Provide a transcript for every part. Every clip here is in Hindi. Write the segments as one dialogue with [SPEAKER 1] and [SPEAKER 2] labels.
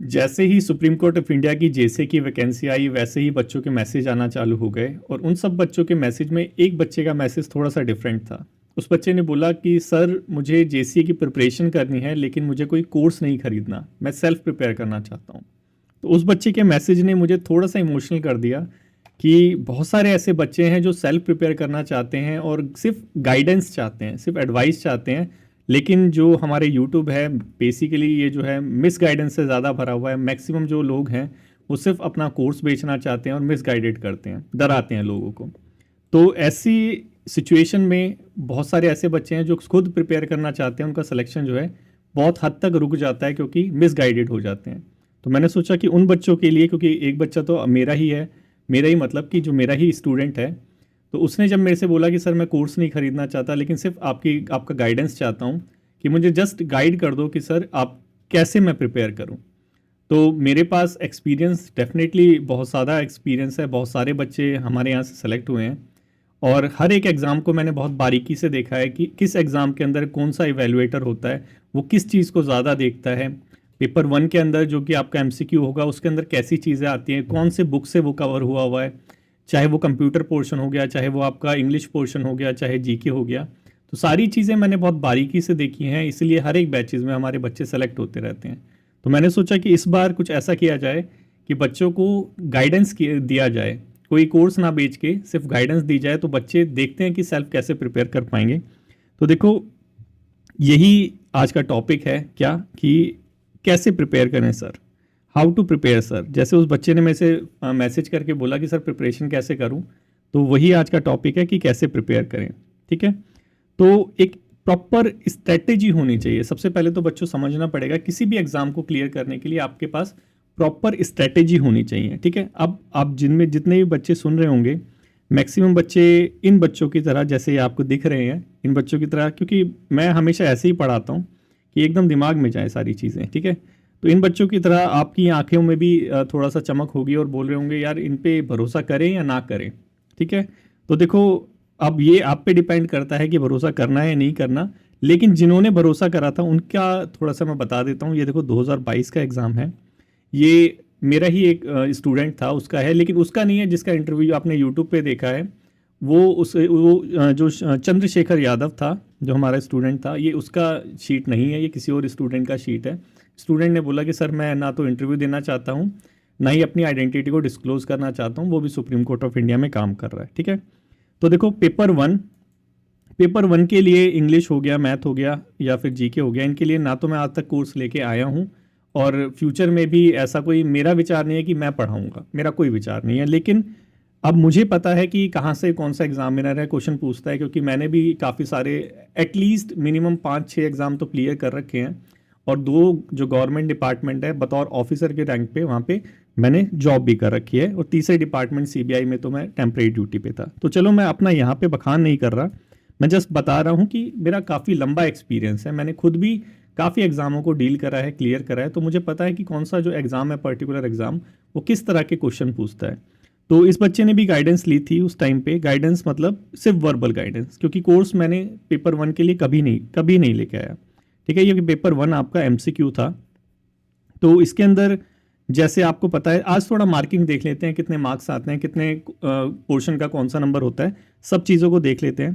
[SPEAKER 1] जैसे ही सुप्रीम कोर्ट ऑफ इंडिया की जेसे की वैकेंसी आई वैसे ही बच्चों के मैसेज आना चालू हो गए और उन सब बच्चों के मैसेज में एक बच्चे का मैसेज थोड़ा सा डिफरेंट था। उस बच्चे ने बोला कि सर मुझे जेसीए की प्रिपरेशन करनी है लेकिन मुझे कोई कोर्स नहीं खरीदना, मैं सेल्फ प्रिपेयर करना चाहता हूँ। तो उस बच्चे के मैसेज ने मुझे थोड़ा सा इमोशनल कर दिया कि बहुत सारे ऐसे बच्चे हैं जो सेल्फ प्रिपेयर करना चाहते हैं और सिर्फ गाइडेंस चाहते हैं, सिर्फ एडवाइस चाहते हैं, लेकिन जो हमारे यूट्यूब है बेसिकली ये जो है मिस गाइडेंस से ज़्यादा भरा हुआ है। मैक्सिमम जो लोग हैं वो सिर्फ अपना कोर्स बेचना चाहते हैं और मिस गाइडेड करते हैं, डराते हैं लोगों को। तो ऐसी सिचुएशन में बहुत सारे ऐसे बच्चे हैं जो खुद प्रिपेयर करना चाहते हैं, उनका सिलेक्शन जो है बहुत हद तक रुक जाता है क्योंकि मिस गाइडेड हो जाते हैं। तो मैंने सोचा कि उन बच्चों के लिए, क्योंकि एक बच्चा तो मेरा ही है, मेरा ही मतलब कि जो मेरा ही स्टूडेंट है, तो उसने जब मेरे से बोला कि सर मैं कोर्स नहीं खरीदना चाहता लेकिन सिर्फ आपका गाइडेंस चाहता हूँ कि मुझे जस्ट गाइड कर दो कि सर आप कैसे मैं प्रिपेयर करूँ। तो मेरे पास एक्सपीरियंस डेफिनेटली बहुत ज़्यादा एक्सपीरियंस है, बहुत सारे बच्चे हमारे यहाँ से सेलेक्ट हुए हैं और हर एक एग्ज़ाम को मैंने बहुत बारीकी से देखा है कि किस एग्ज़ाम के अंदर कौन सा इवेलुएटर होता है, वो किस चीज़ को ज़्यादा देखता है। पेपर 1 के अंदर जो कि आपका एमसीक्यू होगा उसके अंदर कैसी चीज़ें आती हैं, कौन से बुक से वो कवर हुआ हुआ है, चाहे वो कंप्यूटर पोर्शन हो गया, चाहे वो आपका इंग्लिश पोर्शन हो गया, चाहे जीके हो गया। तो सारी चीज़ें मैंने बहुत बारीकी से देखी हैं, इसलिए हर एक बैचेज़ में हमारे बच्चे सेलेक्ट होते रहते हैं। तो मैंने सोचा कि इस बार कुछ ऐसा किया जाए कि बच्चों को गाइडेंस दिया जाए, कोई कोर्स ना बेच के सिर्फ गाइडेंस दी जाए तो बच्चे देखते हैं कि सेल्फ कैसे प्रिपेयर कर पाएंगे। तो देखो यही आज का टॉपिक है क्या कि कैसे प्रिपेयर करें sir, how to prepare sir. जैसे उस बच्चे ने मेरे से मैसेज करके बोला कि सर प्रिपरेशन कैसे करूं, तो वही आज का टॉपिक है कि कैसे प्रिपेयर करें। ठीक है, तो एक प्रॉपर स्ट्रेटेजी होनी चाहिए। सबसे पहले तो बच्चों समझना पड़ेगा किसी भी एग्जाम को क्लियर करने के लिए आपके पास प्रॉपर स्ट्रेटेजी होनी चाहिए। ठीक है, अब आप जिनमें जितने भी बच्चे सुन रहे होंगे, मैक्सिमम बच्चे इन बच्चों की तरह, जैसे ये आपको दिख रहे हैं इन बच्चों की तरह, क्योंकि मैं हमेशा ऐसे ही पढ़ाता हूँ कि एकदम दिमाग में जाए सारी चीज़ें। ठीक है, तो इन बच्चों की तरह आपकी आंखों में भी थोड़ा सा चमक होगी और बोल रहे होंगे यार इन पे भरोसा करें या ना करें। ठीक है, तो देखो अब ये आप पे डिपेंड करता है कि भरोसा करना है या नहीं करना, लेकिन जिन्होंने भरोसा करा था उनका थोड़ा सा मैं बता देता हूँ। ये देखो 2022 का एग्ज़ाम है, ये मेरा ही एक स्टूडेंट था, उसका है, लेकिन उसका नहीं है जिसका इंटरव्यू आपने यूट्यूब पे देखा है। जो चंद्रशेखर यादव था जो हमारा स्टूडेंट था, ये उसका शीट नहीं है, ये किसी और स्टूडेंट का शीट है। स्टूडेंट ने बोला कि सर मैं ना तो इंटरव्यू देना चाहता हूँ, ना ही अपनी आइडेंटिटी को डिस्क्लोज करना चाहता हूँ, वो भी सुप्रीम कोर्ट ऑफ इंडिया में काम कर रहा है। ठीक है, तो देखो पेपर वन के लिए इंग्लिश हो गया, मैथ हो गया या फिर जीके हो गया, इनके लिए ना तो मैं आज तक कोर्स लेके आया हूँ और फ्यूचर में भी ऐसा कोई मेरा विचार नहीं है कि मैं पढ़ाऊँगा, मेरा कोई विचार नहीं है। लेकिन अब मुझे पता है कि कहाँ से कौन सा एग्जामिनर है क्वेश्चन पूछता है, क्योंकि मैंने भी काफ़ी सारे एटलीस्ट मिनिमम 5-6 एग्ज़ाम तो क्लियर कर रखे हैं और 2 जो गवर्नमेंट डिपार्टमेंट है बतौर ऑफिसर के रैंक पे वहाँ पे मैंने जॉब भी कर रखी है, और तीसरे डिपार्टमेंट सीबीआई में तो मैं टेम्परेरी ड्यूटी पे था। तो चलो मैं अपना यहाँ पे बखान नहीं कर रहा, मैं जस्ट बता रहा हूँ कि मेरा काफ़ी लंबा एक्सपीरियंस है, मैंने खुद भी काफ़ी एग्जामों को डील करा है, क्लियर करा है, तो मुझे पता है कि कौन सा जो एग्ज़ाम है पर्टिकुलर एग्ज़ाम वो किस तरह के क्वेश्चन पूछता है। तो इस बच्चे ने भी गाइडेंस ली थी उस टाइम पे, गाइडेंस मतलब सिर्फ वर्बल गाइडेंस, क्योंकि कोर्स मैंने पेपर 1 के लिए कभी नहीं लेके आया। ठीक है, ये पेपर 1 आपका एमसीक्यू था, तो इसके अंदर जैसे आपको पता है, आज थोड़ा मार्किंग देख लेते हैं, कितने मार्क्स आते हैं, कितने पोर्शन का कौन सा नंबर होता है, सब चीज़ों को देख लेते हैं।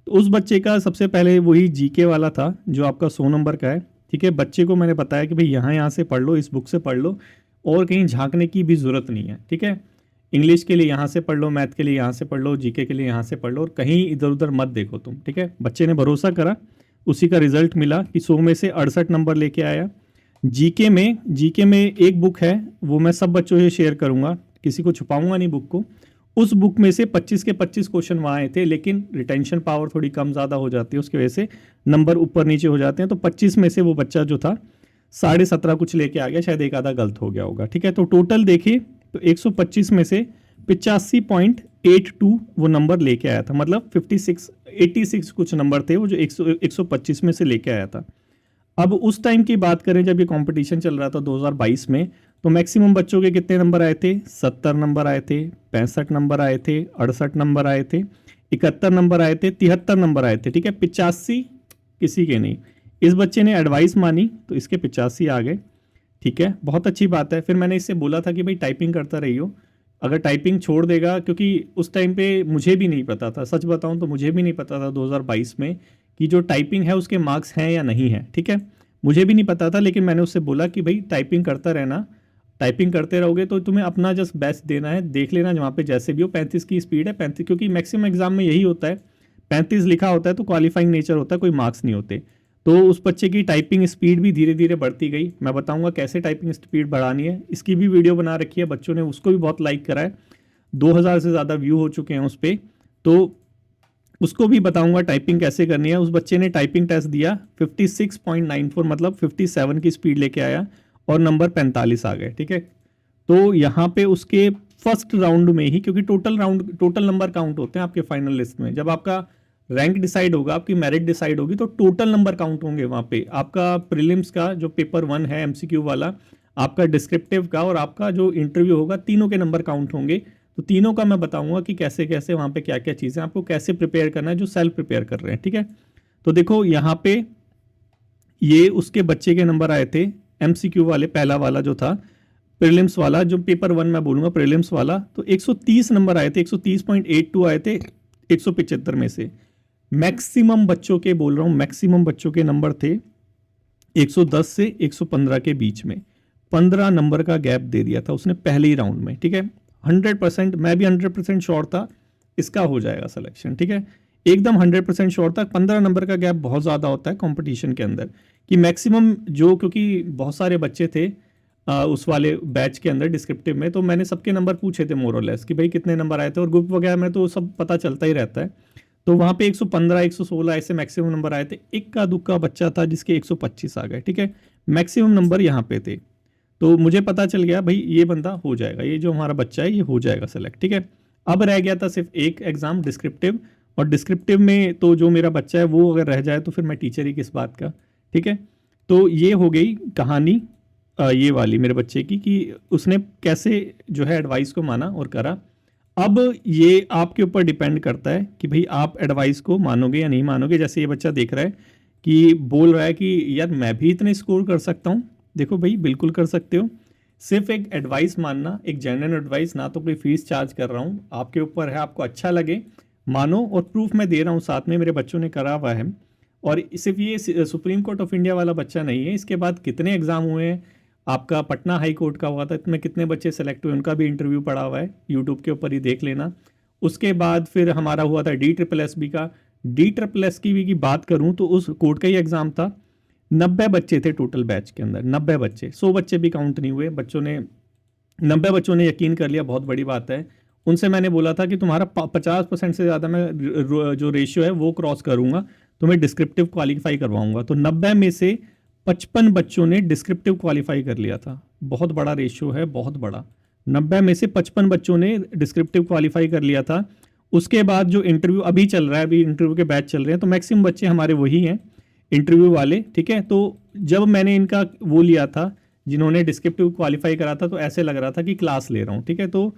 [SPEAKER 1] तो उस बच्चे का सबसे पहले वही जीके वाला था जो आपका 100 नंबर का है। ठीक है, बच्चे को मैंने बताया कि भाई यहाँ से पढ़ लो, इस बुक से पढ़ लो और कहीं झांकने की भी ज़रूरत नहीं है। ठीक है, इंग्लिश के लिए यहाँ से पढ़ लो, मैथ के लिए यहाँ से पढ़ लो, जीके के लिए यहाँ से पढ़ लो और कहीं इधर उधर मत देखो तुम। ठीक है, बच्चे ने भरोसा करा, उसी का रिजल्ट मिला कि 100 में से 68 नंबर लेके आया। जीके में एक बुक है, वो मैं सब बच्चों से शेयर करूँगा, किसी को छुपाऊंगा नहीं बुक को। उस बुक में से 25 के 25 क्वेश्चन वहाँ आए थे, लेकिन रिटेंशन पावर थोड़ी कम ज़्यादा हो जाती है, उसकी वजह से नंबर ऊपर नीचे हो जाते हैं। तो 25 में से वो बच्चा जो था 17.5 कुछ लेके आ गया, शायद एक आधा गलत हो गया होगा। ठीक है, तो टोटल देखिए तो 125 में से 85.82 वो नंबर लेके आया था, मतलब 86 कुछ नंबर थे वो जो 125 में से लेके आया था। अब उस टाइम की बात करें जब ये कंपटीशन चल रहा था 2022 में, तो मैक्सिमम बच्चों के कितने नंबर आए थे? 70 नंबर आए थे, 65 नंबर आए थे, 68 नंबर आए थे, 71 नंबर आए थे, 73 नंबर आए थे। ठीक है, 85 किसी के नहीं। इस बच्चे ने एडवाइस मानी तो इसके 85 आ गए। ठीक है, बहुत अच्छी बात है। फिर मैंने इससे बोला था कि भाई टाइपिंग करता रहियो, अगर टाइपिंग छोड़ देगा, क्योंकि उस टाइम पे मुझे भी नहीं पता था, सच बताऊं तो मुझे भी नहीं पता था 2022 में कि जो टाइपिंग है उसके मार्क्स हैं या नहीं है। ठीक है, मुझे भी नहीं पता था, लेकिन मैंने उससे बोला कि भाई टाइपिंग करता रहना, टाइपिंग करते रहोगे तो तुम्हें अपना जस्ट बेस्ट देना है, देख लेना जहाँ पे जैसे भी हो। 35 की स्पीड है, 35, क्योंकि मैक्सिमम एग्जाम में यही होता है, 35 लिखा होता है तो क्वालिफाइंग नेचर होता है, कोई मार्क्स नहीं होते। तो उस बच्चे की टाइपिंग स्पीड भी धीरे धीरे बढ़ती गई। मैं बताऊंगा कैसे टाइपिंग स्पीड बढ़ानी है, इसकी भी वीडियो बना रखी है, बच्चों ने उसको भी बहुत लाइक करा है, 2000 से ज़्यादा व्यू हो चुके हैं उस पर। तो उसको भी बताऊंगा टाइपिंग कैसे करनी है। उस बच्चे ने टाइपिंग टेस्ट दिया, 56.94 मतलब 57 की स्पीड लेके आया और नंबर 45 आ गए। ठीक है, तो यहाँ पे उसके फर्स्ट राउंड में ही, क्योंकि टोटल नंबर काउंट होते हैं आपके फाइनल लिस्ट में, जब आपका रैंक डिसाइड होगा, आपकी मेरिट डिसाइड होगी, तो टोटल नंबर काउंट होंगे वहाँ पे। आपका प्रीलिम्स का जो पेपर 1 है एमसीक्यू वाला, आपका डिस्क्रिप्टिव का और आपका जो इंटरव्यू होगा, तीनों के नंबर काउंट होंगे। तो तीनों का मैं बताऊंगा कि कैसे कैसे वहाँ पे क्या क्या चीज़ें आपको कैसे प्रिपेयर करना है जो सेल्फ प्रिपेयर कर रहे हैं। ठीक है, तो देखो यहाँ पे ये उसके बच्चे के नंबर आए थे एमसीक्यू वाले, पहला वाला जो था प्रीलिम्स वाला, जो पेपर 1 मैं बोलूँगा प्रीलिम्स वाला, तो 130 नंबर आए थे, 130.82 आए थे 175 में से। मैक्सिमम बच्चों के बोल रहा हूँ, मैक्सिमम बच्चों के नंबर थे 110 से 115 के बीच में। 15 नंबर का गैप दे दिया था उसने पहले ही राउंड में। ठीक है, 100%, मैं भी 100% श्योर था इसका हो जाएगा सिलेक्शन। ठीक है, एकदम 100% श्योर था। 15 नंबर का गैप बहुत ज़्यादा होता है कंपटीशन के अंदर, कि मैक्सिमम जो, क्योंकि बहुत सारे बच्चे थे उस वाले बैच के अंदर डिस्क्रिप्टिव में, तो मैंने सबके नंबर पूछे थे मोर और लेस कि भाई कितने नंबर आए थे, और ग्रुप वगैरह में तो सब पता चलता ही रहता है। तो वहाँ पे 115 116 ऐसे मैक्सिमम नंबर आए थे। इक्का दुक्का बच्चा था जिसके 125 आ गए। ठीक है, मैक्सिमम नंबर यहाँ पे थे। तो मुझे पता चल गया भाई ये बंदा हो जाएगा, ये जो हमारा बच्चा है ये हो जाएगा सेलेक्ट। ठीक है, अब रह गया था सिर्फ एक एग्जाम डिस्क्रिप्टिव, और डिस्क्रिप्टिव में तो जो मेरा बच्चा है वो अगर रह जाए तो फिर मैं टीचर ही किस बात का। ठीक है, तो ये हो गई कहानी ये वाली मेरे बच्चे की, कि उसने कैसे जो है एडवाइस को माना और करा। अब ये आपके ऊपर डिपेंड करता है कि भाई आप एडवाइस को मानोगे या नहीं मानोगे। जैसे ये बच्चा देख रहा है कि बोल रहा है कि यार मैं भी इतने स्कोर कर सकता हूँ। देखो भाई बिल्कुल कर सकते हो, सिर्फ एक एडवाइस मानना, एक जेन्युइन एडवाइस, ना तो कोई फीस चार्ज कर रहा हूँ, आपके ऊपर है, आपको अच्छा लगे मानो, और प्रूफ मैं दे रहा हूँ साथ में, मेरे बच्चों ने करा हुआ है। और सिर्फ ये सुप्रीम कोर्ट ऑफ इंडिया वाला बच्चा नहीं है, इसके बाद कितने एग्जाम हुए हैं, आपका पटना हाई कोर्ट का हुआ था, इसमें कितने बच्चे सेलेक्ट हुए उनका भी इंटरव्यू पड़ा हुआ है, यूट्यूब के ऊपर ही देख लेना। उसके बाद फिर हमारा हुआ था DSSS का। DSSS की भी की बात करूं तो उस कोर्ट का ही एग्जाम था, 90 बच्चे थे टोटल बैच के अंदर, 90 बच्चे, 100 बच्चे भी काउंट नहीं हुए, बच्चों ने 90 बच्चों ने यकीन कर लिया, बहुत बड़ी बात है। उनसे मैंने बोला था कि तुम्हारा 50% से ज़्यादा मैं जो रेशियो है वो क्रॉस करूंगा, तुम्हें डिस्क्रिप्टिव क्वालिफाई करवाऊंगा। तो 90 में से 55 बच्चों ने डिस्क्रिप्टिव क्वालिफाई कर लिया था, बहुत बड़ा रेशियो है, बहुत बड़ा। 90 में से 55 बच्चों ने डिस्क्रिप्टिव क्वालिफाई कर लिया था। उसके बाद जो इंटरव्यू अभी चल रहा है, अभी इंटरव्यू के बैच चल रहे हैं, तो मैक्सिमम बच्चे हमारे वही हैं इंटरव्यू वाले। ठीक है, तो जब मैंने इनका वो लिया था, जिन्होंने डिस्क्रिप्टिव क्वालिफाई करा था, तो ऐसे लग रहा था कि क्लास ले रहा हूँ। ठीक है, तो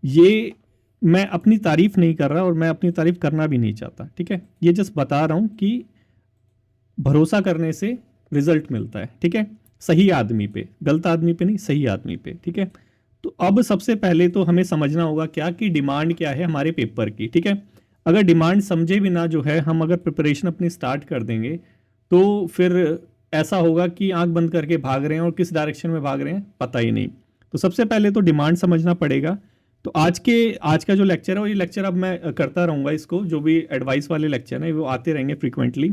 [SPEAKER 1] ये मैं अपनी तारीफ नहीं कर रहा और मैं अपनी तारीफ करना भी नहीं चाहता। ठीक है, ये जस्ट बता रहा हूँ कि भरोसा करने से रिजल्ट मिलता है। ठीक है, सही आदमी पे, गलत आदमी पे नहीं, सही आदमी पे। ठीक है, तो अब सबसे पहले तो हमें समझना होगा क्या कि डिमांड क्या है हमारे पेपर की। ठीक है, अगर डिमांड समझे बिना जो है हम अगर प्रिपरेशन अपनी स्टार्ट कर देंगे तो फिर ऐसा होगा कि आंख बंद करके भाग रहे हैं और किस डायरेक्शन में भाग रहे हैं पता ही नहीं। तो सबसे पहले तो डिमांड समझना पड़ेगा। तो आज का जो लेक्चर है, और ये लेक्चर अब मैं करता रहूँगा, इसको जो भी एडवाइस वाले लेक्चर हैं वो आते रहेंगे फ्रीक्वेंटली।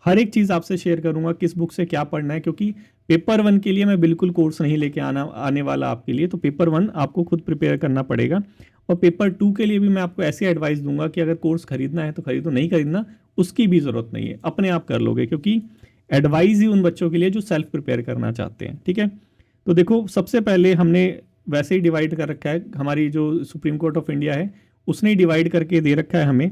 [SPEAKER 1] हर एक चीज़ आपसे शेयर करूंगा, किस बुक से क्या पढ़ना है, क्योंकि पेपर 1 के लिए मैं बिल्कुल कोर्स नहीं लेके आने वाला आपके लिए। तो पेपर 1 आपको खुद प्रिपेयर करना पड़ेगा, और पेपर 2 के लिए भी मैं आपको ऐसी एडवाइस दूंगा कि अगर कोर्स खरीदना है तो खरीदो, नहीं खरीदना उसकी भी ज़रूरत नहीं है, अपने आप कर लोगे, क्योंकि एडवाइस ही उन बच्चों के लिए जो सेल्फ प्रिपेयर करना चाहते हैं। ठीक है, तो देखो सबसे पहले हमने वैसे ही डिवाइड कर रखा है, हमारी जो सुप्रीम कोर्ट ऑफ इंडिया है उसने ही डिवाइड करके दे रखा है हमें।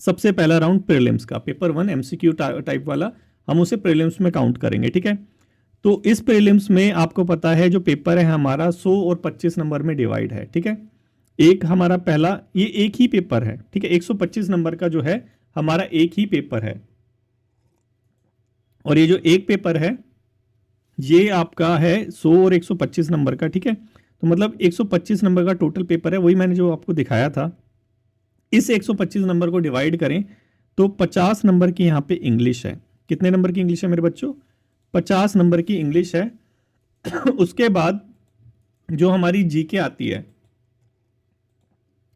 [SPEAKER 1] सबसे पहला राउंड प्रीलिम्स का, पेपर 1 MCQ टाइप वाला, हम उसे प्रीलिम्स में काउंट करेंगे। ठीक है, तो इस प्रीलिम्स में आपको पता है जो पेपर है हमारा 100 और 25 नंबर में डिवाइड है। ठीक है, एक हमारा पहला, ये एक ही पेपर है। ठीक है, 125 नंबर का जो है हमारा एक ही पेपर है, और ये जो एक पेपर है ये आपका है 100 और 125 नंबर का, ठीक है। तो मतलब 125 नंबर का टोटल पेपर है, वही मैंने जो आपको दिखाया था। इस 125 नंबर को डिवाइड करें तो 50 नंबर की यहाँ पे इंग्लिश है। कितने नंबर की इंग्लिश है मेरे बच्चों? 50 नंबर की इंग्लिश है। उसके बाद जो हमारी जीके आती है,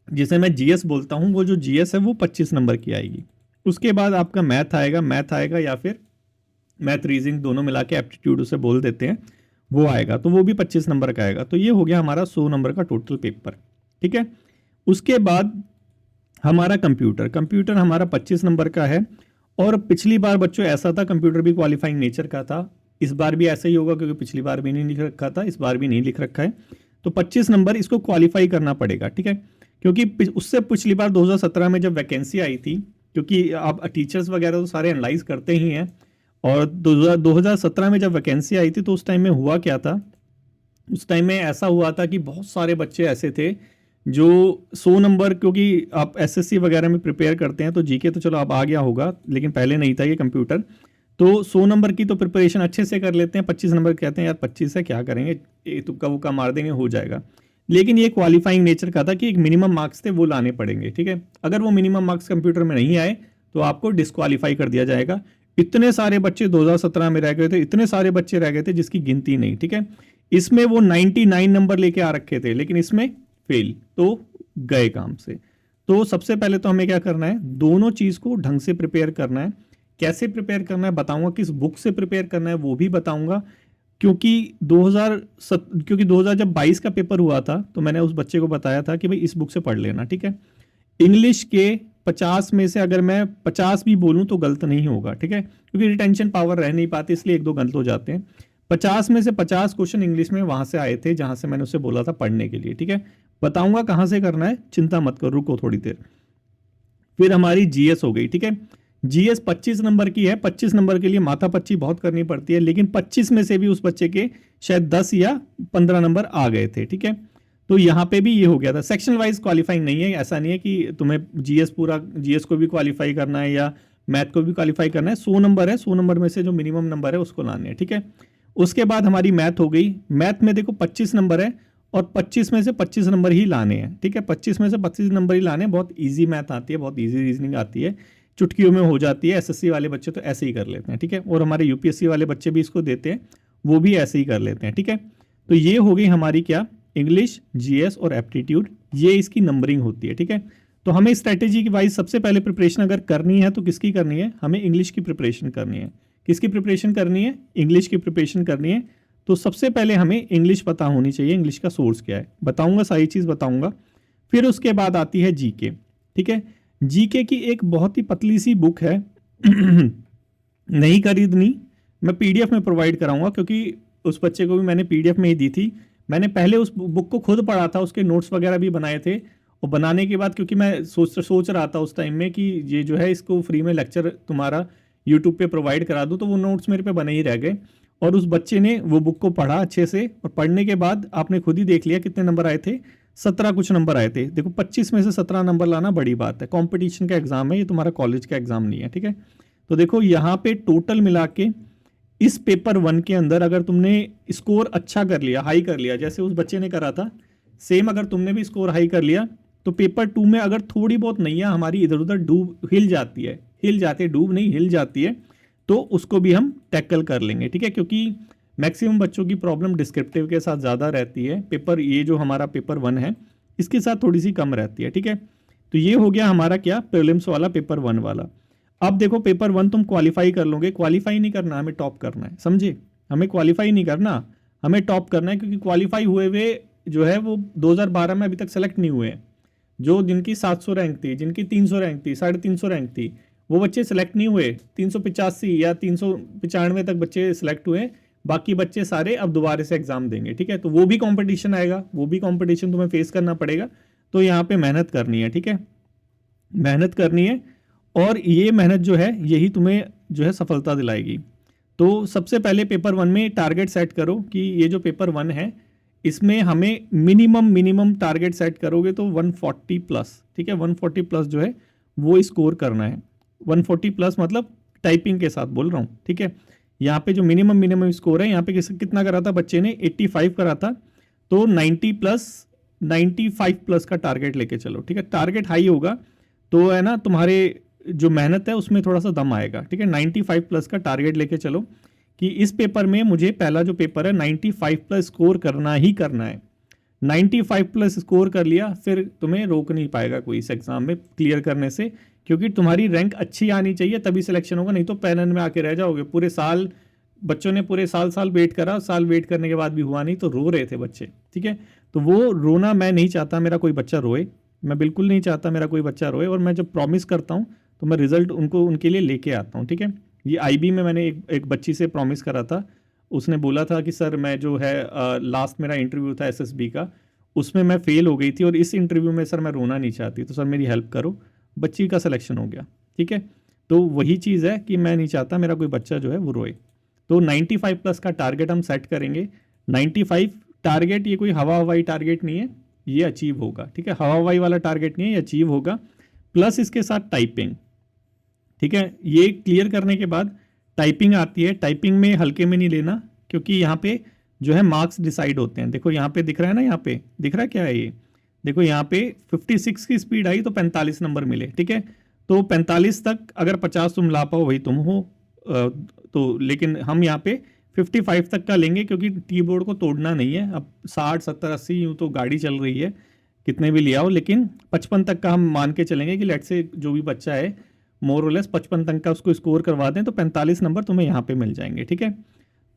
[SPEAKER 1] जिसे मैं जीएस बोलता हूं, वो जो जीएस है वो 25 नंबर की आएगी। उसके बाद आपका मैथ आएगा या फिर मैथ रीजनिंग दोनों मिला के एप्टीट्यूड उसे बोल देते हैं, वो आएगा, तो वो भी 25 नंबर का आएगा। तो ये हो गया हमारा 100 नंबर का टोटल पेपर, ठीक है। उसके बाद हमारा कंप्यूटर, कंप्यूटर हमारा 25 नंबर का है। और पिछली बार बच्चों ऐसा था, कंप्यूटर भी क्वालिफाइंग नेचर का था। इस बार भी ऐसा ही होगा, क्योंकि पिछली बार भी नहीं लिख रखा था, इस बार भी नहीं लिख रखा है। तो 25 नंबर इसको क्वालिफाई करना पड़ेगा, ठीक है। क्योंकि उससे पिछली बार 2017 में जब वैकेंसी आई थी, क्योंकि आप टीचर्स वगैरह तो सारे एनालाइज करते ही हैं, और 2017 में जब वैकेंसी आई थी तो उस टाइम में हुआ क्या था, उस टाइम में ऐसा हुआ था कि बहुत सारे बच्चे ऐसे थे जो 100 नंबर, क्योंकि आप एसएससी वगैरह में प्रिपेयर करते हैं तो जीके तो चलो अब आ गया होगा, लेकिन पहले नहीं था ये कंप्यूटर। तो 100 नंबर की तो प्रिपरेशन अच्छे से कर लेते हैं, 25 नंबर कहते हैं यार 25 है क्या करेंगे, ये तुक्का वुक्का मार देंगे हो जाएगा। लेकिन ये क्वालिफाइंग नेचर का था कि एक मिनिमम मार्क्स थे वो लाने पड़ेंगे, ठीक है। अगर वो मिनिमम मार्क्स कंप्यूटर में नहीं आए तो आपको डिस्क्वालीफाई कर दिया जाएगा। इतने सारे बच्चे 2017 में रह गए थे, इतने सारे बच्चे रह गए थे जिसकी गिनती नहीं, ठीक है। इसमें वो 99 नंबर लेके आ रखे थे, लेकिन इसमें फेल, तो गए काम से। तो सबसे पहले तो हमें क्या करना है, दोनों चीज को ढंग से प्रिपेयर करना है। कैसे प्रिपेयर करना है बताऊंगा, किस बुक से प्रिपेयर करना है वो भी बताऊंगा। क्योंकि 2000 जब 22 का पेपर हुआ था तो मैंने उस बच्चे को बताया था कि भाई इस बुक से पढ़ लेना, ठीक है। इंग्लिश के 50 में से अगर मैं 50 भी बोलूं तो गलत नहीं होगा, ठीक है, क्योंकि रिटेंशन पावर रह नहीं पाती, इसलिए एक दो गलत हो जाते हैं। 50 में से 50 क्वेश्चन इंग्लिश में वहां से आए थे जहां से मैंने उसे बोला था पढ़ने के लिए, ठीक है। बताऊंगा कहां से करना है, चिंता मत करो, रुको थोड़ी देर। फिर हमारी जीएस हो गई, ठीक है। जीएस 25 नंबर की है। 25 नंबर के लिए माथापच्ची बहुत करनी पड़ती है, लेकिन 25 में से भी उस बच्चे के शायद 10 या 15 नंबर आ गए थे, ठीक है। तो यहाँ पे भी ये हो गया था। सेक्शन वाइज क्वालिफाइंग नहीं है, ऐसा नहीं है कि तुम्हें जीएस को भी क्वालिफाई करना है या मैथ को भी क्वालिफाई करना है। 100 नंबर है, 100 नंबर में से जो मिनिमम नंबर है उसको लाने हैं, ठीक है। उसके बाद हमारी मैथ हो गई। मैथ में देखो 25 नंबर है और 25 में से 25 नंबर ही लाने हैं, ठीक है। 25 में से 25 नंबर ही लाने हैं। बहुत ईजी मैथ आती है, बहुत ईजी रीजनिंग आती है, चुटकियों में हो जाती है। एसएससी वाले बच्चे तो ऐसे ही कर लेते हैं, ठीक है। और हमारे यूपीएससी वाले बच्चे भी इसको देते हैं, वो भी ऐसे ही कर लेते हैं, ठीक है। तो ये हो गई हमारी क्या, इंग्लिश, जीएस और एप्टीट्यूड, ये इसकी नंबरिंग होती है, ठीक है। तो हमें स्ट्रैटेजी की वाइज सबसे पहले प्रिपरेशन अगर करनी है तो किसकी करनी है, हमें इंग्लिश की प्रिपरेशन करनी है। किसकी प्रिपरेशन करनी है, इंग्लिश की प्रिपरेशन करनी है। तो सबसे पहले हमें इंग्लिश पता होनी चाहिए, इंग्लिश का सोर्स क्या है बताऊंगा, सारी चीज़ बताऊंगा। फिर उसके बाद आती है जीके, ठीक है। जीके की एक बहुत ही पतली सी बुक है नहीं खरीदनी, मैं पीडीएफ में प्रोवाइड कराऊंगा, क्योंकि उस बच्चे को भी मैंने पीडीएफ में ही दी थी। मैंने पहले उस बुक को खुद पढ़ा था, उसके नोट्स वगैरह भी बनाए थे, और बनाने के बाद क्योंकि मैं सोच रहा था उस टाइम में कि ये जो है इसको फ्री में लेक्चर तुम्हारा यूट्यूब पे प्रोवाइड करा दूँ, तो वो नोट्स मेरे पे बने ही रह गए। और उस बच्चे ने वो बुक को पढ़ा अच्छे से, और पढ़ने के बाद आपने खुद ही देख लिया कितने नंबर आए थे, 17 कुछ नंबर आए थे। देखो 25 में से 17 नंबर लाना बड़ी बात है, कंपटीशन का एग्जाम है ये, तुम्हारा कॉलेज का एग्जाम नहीं है, ठीक है। तो देखो यहाँ पे टोटल मिला के इस पेपर 1 के अंदर अगर तुमने स्कोर अच्छा कर लिया, हाई कर लिया, जैसे उस बच्चे ने करा था, सेम अगर तुमने भी स्कोर हाई कर लिया, तो पेपर 2 में अगर थोड़ी बहुत नैया हमारी इधर उधर डूब हिल जाती है, डूब नहीं हिल जाती है, तो उसको भी हम टैकल कर लेंगे, ठीक है। क्योंकि मैक्सिमम बच्चों की प्रॉब्लम डिस्क्रिप्टिव के साथ ज़्यादा रहती है, पेपर ये जो हमारा पेपर 1 है इसके साथ थोड़ी सी कम रहती है, ठीक है। तो ये हो गया हमारा क्या, प्रीलिम्स वाला पेपर 1 वाला। अब देखो पेपर 1 तुम क्वालिफाई कर लोगे, क्वालिफाई नहीं करना, हमें टॉप करना है, समझे। हमें क्वालिफाई नहीं करना, हमें टॉप करना है, क्योंकि क्वालिफाई हुए हुए जो है वो 2012 में अभी तक सेलेक्ट नहीं हुए हैं। जो जिनकी 700 रैंक थी, जिनकी 300 रैंक थी, 350 रैंक थी, वो बच्चे सेलेक्ट नहीं हुए। 385 या 395 तक बच्चे सेलेक्ट हुए, बाकी बच्चे सारे अब दोबारा से एग्जाम देंगे, ठीक है। तो वो भी कंपटीशन आएगा, वो भी कंपटीशन तुम्हें फेस करना पड़ेगा। तो यहाँ पे मेहनत करनी है, ठीक है, मेहनत करनी है, और ये मेहनत जो है यही तुम्हें जो है सफलता दिलाएगी। तो सबसे पहले पेपर 1 में टारगेट सेट करो कि ये जो पेपर 1 है इसमें हमें मिनिमम टारगेट सेट करोगे तो 140 प्लस, ठीक है, 140 प्लस जो है वो स्कोर करना है। 140 प्लस मतलब टाइपिंग के साथ बोल रहा हूँ, ठीक है। यहाँ पे जो मिनिमम स्कोर है, यहाँ पे कितना करा था बच्चे ने, 85 करा था। तो 95 प्लस का टारगेट लेके चलो, ठीक है। टारगेट हाई होगा तो है ना, तुम्हारे जो मेहनत है उसमें थोड़ा सा दम आएगा, ठीक है। 95 प्लस का टारगेट लेके चलो कि इस पेपर में मुझे, पहला जो पेपर है 95 प्लस स्कोर करना ही करना है। 95 प्लस स्कोर कर लिया, फिर तुम्हें रोक नहीं पाएगा कोई इस एग्ज़ाम में क्लियर करने से, क्योंकि तुम्हारी रैंक अच्छी आनी चाहिए तभी सिलेक्शन होगा, नहीं तो पैनल में आके रह जाओगे। पूरे साल बच्चों ने पूरे साल वेट करा, साल वेट करने के बाद भी हुआ नहीं, तो रो रहे थे बच्चे, ठीक है। तो वो रोना मैं नहीं चाहता मेरा कोई बच्चा रोए, मैं बिल्कुल नहीं चाहता मेरा कोई बच्चा रोए। और मैं जब प्रॉमिस करता हूँ तो मैं रिजल्ट उनके लिए लेके आता हूँ, ठीक है। ये आईबी में मैंने एक बच्ची से प्रॉमिस करा था, उसने बोला था कि सर मैं जो है लास्ट मेरा इंटरव्यू था एसएसबी का, उसमें मैं फेल हो गई थी और इस इंटरव्यू में सर मैं रोना नहीं चाहती, तो सर मेरी हेल्प करो। बच्ची का सिलेक्शन हो गया, ठीक है। तो वही चीज़ है कि मैं नहीं चाहता मेरा कोई बच्चा जो है वो रोए। तो 95 प्लस का टारगेट हम सेट करेंगे। 95 टारगेट ये कोई हवा हवाई टारगेट नहीं है, ये अचीव होगा, ठीक है। हवा हवाई वाला टारगेट नहीं है, ये अचीव होगा। प्लस इसके साथ टाइपिंग, ठीक है। ये क्लियर करने के बाद टाइपिंग आती है। टाइपिंग में हल्के में नहीं लेना, क्योंकि यहाँ पे जो है मार्क्स डिसाइड होते हैं। देखो यहाँ पे दिख रहा है ना, यहाँ पे दिख रहा है क्या है ये, देखो यहाँ पे 56 की स्पीड आई तो 45 नंबर मिले, ठीक है। तो 45 तक अगर 50 तुम ला पाओ वही तुम हो, तो लेकिन हम यहाँ पे 55 तक का लेंगे, क्योंकि कीबोर्ड को तोड़ना नहीं है। अब 60 70 80 यूँ तो गाड़ी चल रही है, कितने भी ले आओ, लेकिन 55 तक का हम मान के चलेंगे कि लेट से जो भी बच्चा है मोर और लेस 55 तक का उसको स्कोर करवा दें, तो 45 नंबर तुम्हें यहाँ पे मिल जाएंगे, ठीक है।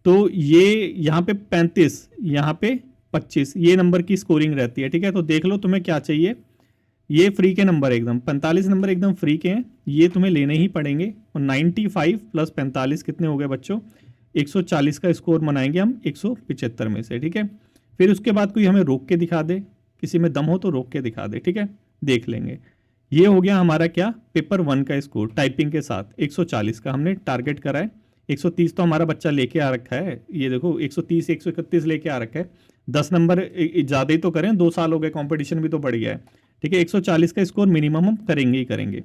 [SPEAKER 1] तो ये यहाँ पे 35, यहाँ पे 25, ये नंबर की स्कोरिंग रहती है, ठीक है। तो देख लो तुम्हें क्या चाहिए, ये फ्री के नंबर एकदम 45 नंबर एकदम फ्री के हैं, ये तुम्हें लेने ही पड़ेंगे। और 95 प्लस 45 कितने हो गए बच्चों, 140 का स्कोर बनाएंगे हम 175 में से, ठीक है। फिर उसके बाद कोई हमें रोक के दिखा दे, किसी में दम हो तो रोक के दिखा दे, ठीक है, देख लेंगे। ये हो गया हमारा क्या, पेपर 1 का स्कोर टाइपिंग के साथ 140 का हमने टारगेट करा है। 130 तो हमारा बच्चा लेके आ रखा है, ये देखो 130 131 लेके आ रखा है। 10 नंबर ज़्यादा ही तो करें, 2 साल हो गए, कंपटीशन भी तो बढ़ गया है, ठीक है। 140 का स्कोर मिनिमम हम करेंगे ही करेंगे।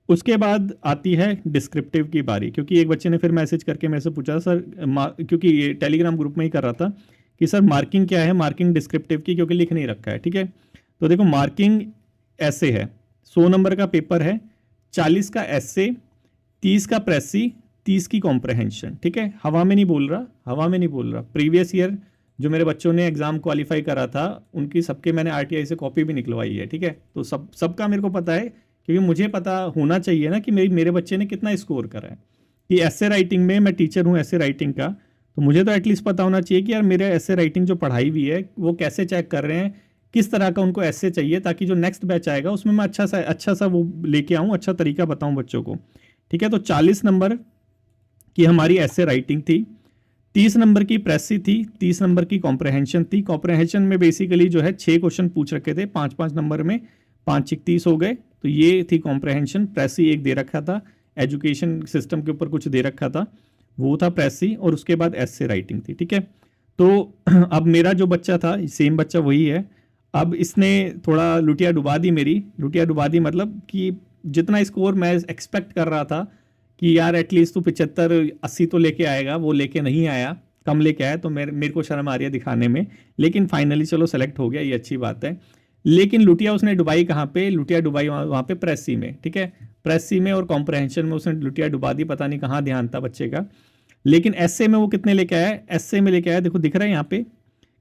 [SPEAKER 1] उसके बाद आती है डिस्क्रिप्टिव की बारी, क्योंकि एक बच्चे ने फिर मैसेज करके मेरे से पूछा सर, क्योंकि ये टेलीग्राम ग्रुप में ही कर रहा था कि सर मार्किंग क्या है, मार्किंग डिस्क्रिप्टिव की, क्योंकि लिख नहीं रखा है, ठीक है। तो देखो मार्किंग ऐसे है, 100 नंबर का पेपर है, 40 का एस्से, 30 का प्रेसी, 30 की कॉम्प्रहेंशन, ठीक है। हवा में नहीं बोल रहा, हवा में नहीं बोल रहा। प्रीवियस ईयर जो मेरे बच्चों ने एग्जाम क्वालिफाई करा था उनकी सबके मैंने आरटीआई से कॉपी भी निकलवाई है, ठीक है। तो सबका मेरे को पता है, क्योंकि मुझे पता होना चाहिए ना कि मेरे बच्चे ने कितना स्कोर करा है। कि ऐसे राइटिंग में मैं टीचर हूँ ऐसे राइटिंग का, तो मुझे तो एटलीस्ट पता होना चाहिए कि यार मेरे ऐसे राइटिंग जो पढ़ाई हुई है वो कैसे चेक कर रहे हैं, किस तरह का उनको ऐसे चाहिए, ताकि जो नेक्स्ट बैच आएगा उसमें मैं अच्छा सा वो लेके आऊँ, अच्छा तरीका बताऊँ बच्चों को, ठीक है। तो 40 नंबर की हमारी ऐसे राइटिंग थी, 30 नंबर की प्रेसी थी, 30 नंबर की कॉम्प्रहेंशन थी। कॉम्प्रहेंशन में बेसिकली जो है 6 क्वेश्चन पूछ रखे थे, 5-5 नंबर में, 5 30 हो गए, तो ये थी कॉम्प्रहेंशन। प्रेसी एक दे रखा था, एजुकेशन सिस्टम के ऊपर कुछ दे रखा था, वो था प्रेसी, और उसके बाद ऐसे राइटिंग थी, ठीक है। तो अब मेरा जो बच्चा था सेम बच्चा वही है, अब इसने थोड़ा लुटिया डुबा दी मेरी, लुटिया डुबा दी मतलब कि जितना स्कोर मैं एक्सपेक्ट कर रहा था कि यार एटलीस्ट तू 75-80 तो लेके आएगा, वो लेके नहीं आया, कम लेके आया, तो मेरे को शर्म आ रही है दिखाने में। लेकिन फाइनली चलो सेलेक्ट हो गया, ये अच्छी बात है। लेकिन लुटिया उसने डुबाई कहाँ पे, लुटिया डुबाई वहाँ पे प्रेसी में, ठीक है। प्रेसी में और कॉम्प्रहेंशन में उसने लुटिया डुबा दी, पता नहीं कहाँ ध्यान था बच्चे का। लेकिन एसए में वो कितने लेके आया, एसए में लेके आया, देखो दिख रहा है यहाँ पे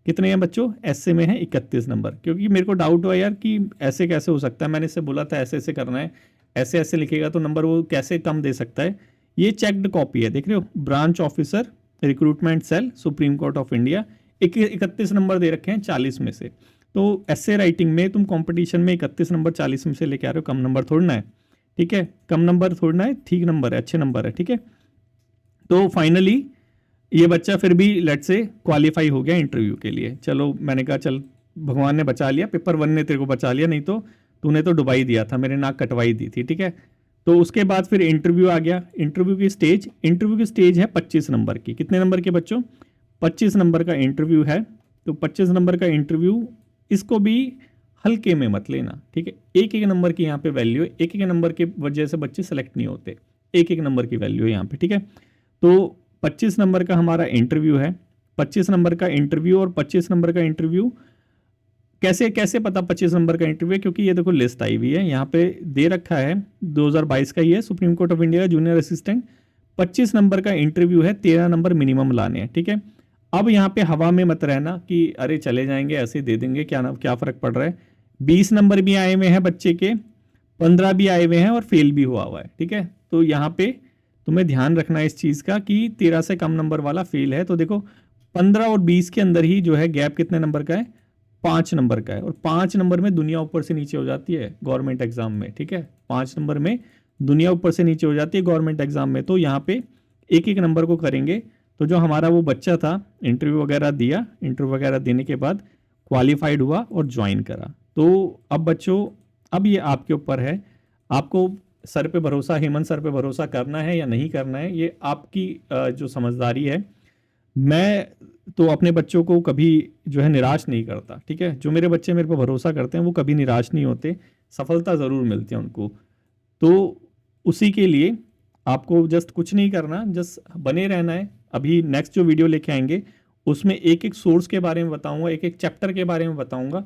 [SPEAKER 1] कितने हैं बच्चों, एसए में है 31 नंबर। क्योंकि मेरे को डाउट हुआ यार कि ऐसे कैसे हो सकता है, मैंने इससे बोला था ऐसे ऐसे करना है, ऐसे ऐसे लिखेगा तो नंबर वो कैसे कम दे सकता है। ये चेक्ड कॉपी है, देख रहे हो, branch officer recruitment cell Supreme Court of India, 31 number दे रखे हैं 40 में से। तो ऐसे राइटिंग में तुम कंपटीशन में 31 नंबर 40 में से लेके आ रहे हो, कम नंबर थोड़ना है, ठीक है, कम नंबर थोड़ना है, ठीक नंबर है, अच्छे नंबर है, ठीक है। तो फाइनली ये बच्चा फिर भी लेट से क्वालिफाई हो गया इंटरव्यू के लिए। चलो मैंने कहा चल भगवान ने बचा लिया, पेपर 1 ने तेरे को बचा लिया, नहीं तो तूने तो डुबाई दिया था, मेरे नाक कटवाई दी थी, ठीक है। तो उसके बाद फिर इंटरव्यू आ गया। इंटरव्यू की स्टेज है 25 नंबर की। कितने नंबर के बच्चों, 25 नंबर का इंटरव्यू है। तो 25 नंबर का इंटरव्यू, इसको भी हल्के में मत लेना, ठीक है। एक एक नंबर की यहाँ पे वैल्यू है, एक एक नंबर के वजह से बच्चे सेलेक्ट नहीं होते, एक एक नंबर की वैल्यू है यहाँ पे, ठीक है। तो 25 नंबर का हमारा इंटरव्यू है। 25 नंबर का इंटरव्यू, और 25 नंबर का इंटरव्यू कैसे कैसे पता 25 नंबर का इंटरव्यू है, क्योंकि ये देखो लिस्ट आई हुई है यहाँ पे, दे रखा है 2022 का, ये supreme Court of India junior assistant. 25 number का इंटरव्यू है, 13 नंबर मिनिमम लाने हैं, ठीक है। अब यहाँ पे हवा में मत रहना कि अरे चले जाएंगे ऐसे दे देंगे, क्या फ़र्क पड़ रहा है। 20 नंबर भी आए हुए हैं बच्चे के, 15 भी आए हुए हैं और फेल भी हुआ है, ठीक है। तो यहाँ पे तुम्हें ध्यान रखना है इस चीज़ का कि 13 से कम नंबर वाला फेल है। तो देखो 15 और 20 के अंदर ही जो है गैप कितने नंबर का है, 5 नंबर का है। और 5 नंबर में दुनिया ऊपर से नीचे हो जाती है गवर्नमेंट एग्जाम में, ठीक है। 5 नंबर में दुनिया ऊपर से नीचे हो जाती है गवर्नमेंट एग्जाम में। तो यहाँ पे एक एक नंबर को करेंगे। तो जो हमारा वो बच्चा था, इंटरव्यू वगैरह दिया, इंटरव्यू वगैरह देने के बाद क्वालिफाइड हुआ और ज्वाइन करा। तो अब बच्चों, अब ये आपके ऊपर है, आपको सर पे भरोसा, हेमंत सर पे भरोसा करना है या नहीं करना है, ये आपकी जो समझदारी है। मैं तो अपने बच्चों को कभी जो है निराश नहीं करता, ठीक है। जो मेरे बच्चे मेरे पे भरोसा करते हैं वो कभी निराश नहीं होते, सफलता ज़रूर मिलती है उनको। तो उसी के लिए आपको जस्ट कुछ नहीं करना, जस्ट बने रहना है। अभी नेक्स्ट जो वीडियो लेके आएंगे उसमें एक एक सोर्स के बारे में बताऊंगा, एक एक चैप्टर के बारे में बताऊंगा,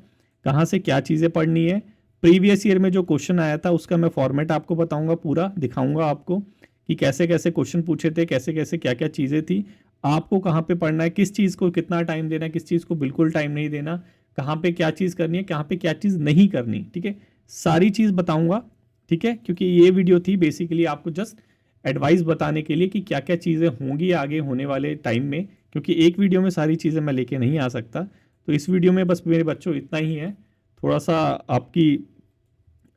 [SPEAKER 1] कहाँ से क्या चीज़ें पढ़नी है। प्रीवियस ईयर में जो क्वेश्चन आया था उसका मैं फॉर्मेट आपको बताऊंगा, पूरा दिखाऊंगा आपको कि कैसे कैसे क्वेश्चन पूछे थे, कैसे कैसे क्या क्या चीज़ें थी, आपको कहाँ पे पढ़ना है, किस चीज़ को कितना टाइम देना है, किस चीज़ को बिल्कुल टाइम नहीं देना, कहाँ पे क्या चीज़ करनी है, कहाँ पे क्या चीज़ नहीं करनी, ठीक है। सारी चीज़ बताऊंगा, ठीक है। क्योंकि ये वीडियो थी बेसिकली आपको जस्ट एडवाइस बताने के लिए कि क्या क्या चीज़ें होंगी आगे होने वाले टाइम में, क्योंकि एक वीडियो में सारी चीज़ें मैं लेके नहीं आ सकता। तो इस वीडियो में बस मेरे बच्चों इतना ही है, थोड़ा सा आपकी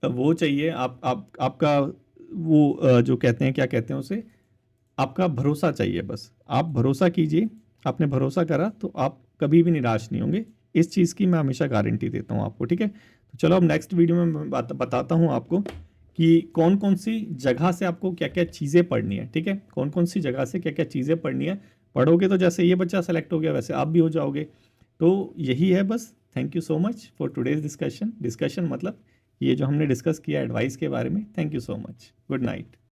[SPEAKER 1] वो चाहिए, आपका वो जो कहते हैं, क्या कहते हैं उसे, आपका भरोसा चाहिए। बस आप भरोसा कीजिए, आपने भरोसा करा तो आप कभी भी निराश नहीं होंगे। इस चीज़ की मैं हमेशा गारंटी देता हूँ आपको, ठीक है। तो चलो अब नेक्स्ट वीडियो में मैं बताता हूँ आपको कि कौन कौन सी जगह से आपको क्या क्या चीज़ें पढ़नी है, ठीक है। कौन कौन सी जगह से क्या क्या चीज़ें पढ़नी है, पढ़ोगे तो जैसे ये बच्चा सेलेक्ट हो गया वैसे आप भी हो जाओगे। तो यही है बस। Thank you so much for today's discussion. Discussion मतलब ये जो हमने डिस्कस किया एडवाइस के बारे में। Thank you so much. Good night.